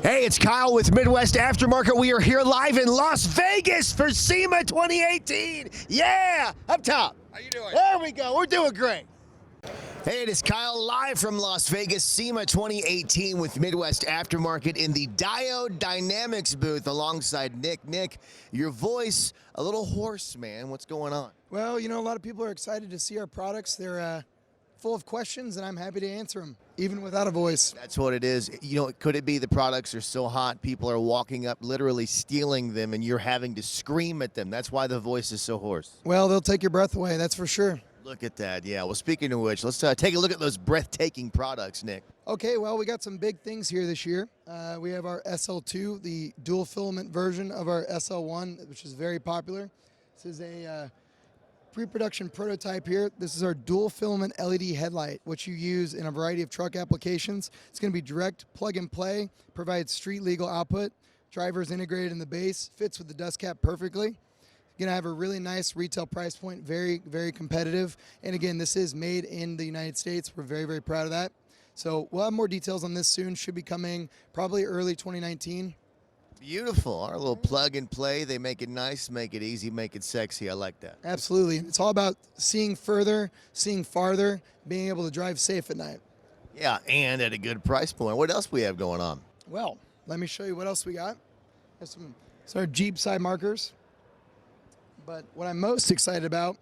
Hey, it's Kyle with Midwest Aftermarket. We are here live in Las Vegas for SEMA 2018. Yeah, up top. How you doing? There we go. We're doing great. Hey, it is Kyle live from Las Vegas, SEMA 2018 with Midwest Aftermarket in the Diode Dynamics booth alongside Nick. Nick, your voice a little hoarse, man. What's going on? Well, you know, a lot of people are excited to see our products. They're full of questions, and I'm happy to answer them, even without a voice. That's what it is. You know, could it be the products are so hot, people are walking up, literally stealing them, and you're having to scream at them? That's why the voice is so hoarse. Well, they'll take your breath away, that's for sure. Look at that. Yeah, well, speaking of which, let's take a look at those breathtaking products, Nick. Okay, well, we got some big things here this year. We have our SL2, the dual filament version of our SL1, which is very popular. This is a pre-production prototype here. This is our dual filament LED headlight, which you use in a variety of truck applications. It's going to be direct plug and play, provides street legal output, drivers integrated in the base, fits with the dust cap perfectly. Going to have a really nice retail price point, very, very competitive. And again, this is made in the United States. We're very, very proud of that. So we'll have more details on this soon. Should be coming probably early 2019. Beautiful. Our little plug and play. They make it nice, make it easy, make it sexy. I like that. Absolutely. It's all about seeing further, seeing farther, being able to drive safe at night. Yeah, and at a good price point. What else we have going on? Well, let me show you what else we got. There's our Jeep side markers. But what I'm most excited about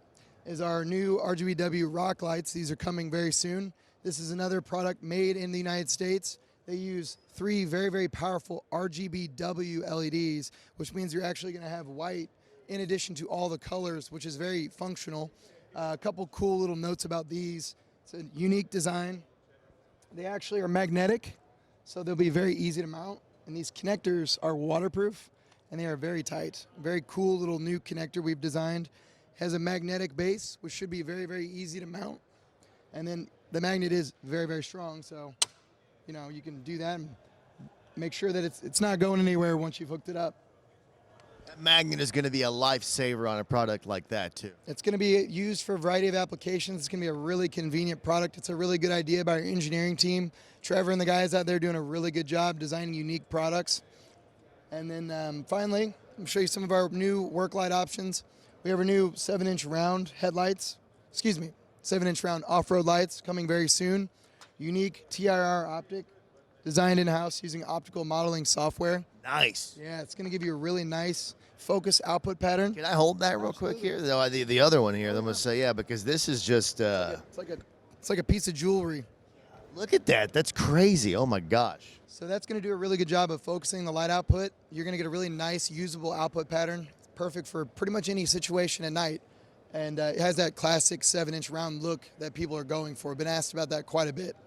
is our new RGBW Rock Lights. These are coming very soon. This is another product made in the United States. They use 3 very, very powerful RGBW LEDs, which means you're actually going to have white in addition to all the colors, which is very functional. A couple cool little notes about these. It's a unique design. They actually are magnetic, so they'll be very easy to mount. And these connectors are waterproof, and they are very tight. Very cool little new connector we've designed. Has a magnetic base, which should be very, very easy to mount. And then the magnet is very, very strong, so you know, you can do that and make sure that it's not going anywhere once you've hooked it up. That magnet is going to be a lifesaver on a product like that, too. It's going to be used for a variety of applications. It's going to be a really convenient product. It's a really good idea by our engineering team. Trevor and the guys out there doing a really good job designing unique products. And then finally, I'll show you some of our new work light options. We have our new 7-inch round headlights, 7-inch round off-road lights coming very soon. Unique TRR-Optic, designed in-house using optical modeling software. Nice. Yeah, it's going to give you a really nice focus output pattern. Can I hold that real quick here? No, the other one here, I'm going to say, yeah, because this is just... It's like a piece of jewelry. Look at that. That's crazy. Oh, my gosh. So that's going to do a really good job of focusing the light output. You're going to get a really nice, usable output pattern. It's perfect for pretty much any situation at night. And it has that classic 7-inch round look that people are going for. Been asked about that quite a bit.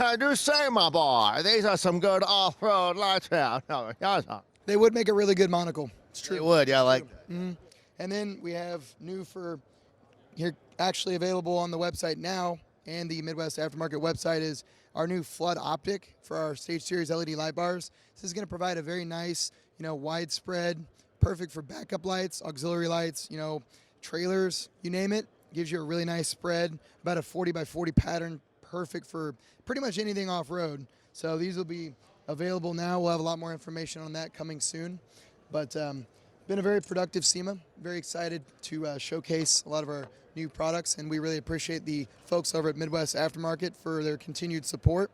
I do say, my boy, these are some good off-road lights out. They would make a really good monocle. It's true. They would, yeah, I like that. Mm-hmm. And then we have new for here, actually available on the website now, and the Midwest Aftermarket website is our new Flood Optic for our Stage Series LED light bars. This is going to provide a very nice, widespread, perfect for backup lights, auxiliary lights, trailers, you name it. Gives you a really nice spread, about a 40 by 40 pattern, perfect for pretty much anything off-road. So these will be available now. We'll have a lot more information on that coming soon. But been a very productive SEMA. Very excited to showcase a lot of our new products, and we really appreciate the folks over at Midwest Aftermarket for their continued support.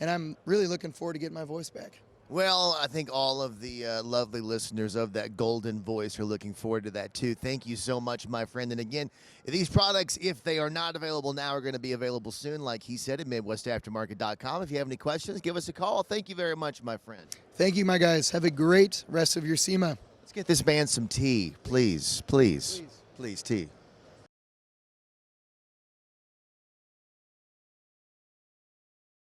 And I'm really looking forward to getting my voice back. Well, I think all of the lovely listeners of that golden voice are looking forward to that, too. Thank you so much, my friend. And again, these products, if they are not available now, are going to be available soon, like he said, at MidwestAftermarket.com. If you have any questions, give us a call. Thank you very much, my friend. Thank you, my guys. Have a great rest of your SEMA. Let's get this man some tea, please, please. Please, tea.